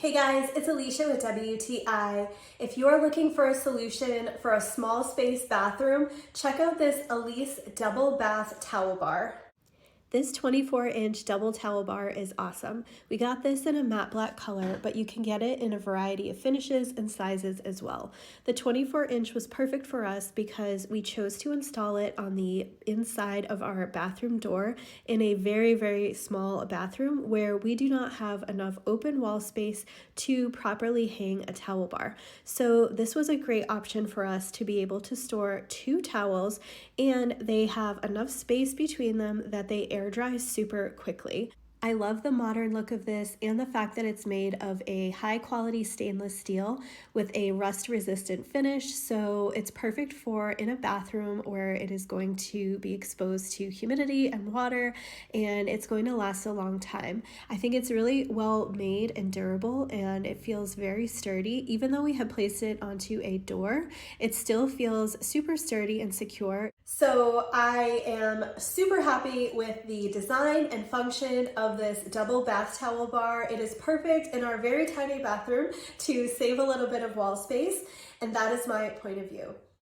Hey guys, it's Alicia with WTI. If you're looking for a solution for a small space bathroom, check out this Alise double bath towel bar. This 24-inch double towel bar is awesome. We got this in a matte black color, but you can get it in a variety of finishes and sizes as well. The 24-inch was perfect for us because we chose to install it on the inside of our bathroom door in a very, very small bathroom where we do not have enough open wall space to properly hang a towel bar. So this was a great option for us to be able to store 2 towels, and they have enough space between them that they air dry super quickly. I love the modern look of this and the fact that it's made of a high quality stainless steel with a rust resistant finish, so it's perfect for in a bathroom where it is going to be exposed to humidity and water, and it's going to last a long time. I think it's really well made and durable, and it feels very sturdy. Even though we have placed it onto a door, it still feels super sturdy and secure. So I am super happy with the design and function of this double bath towel bar. It is perfect in our very tiny bathroom to save a little bit of wall space, and that is my point of view.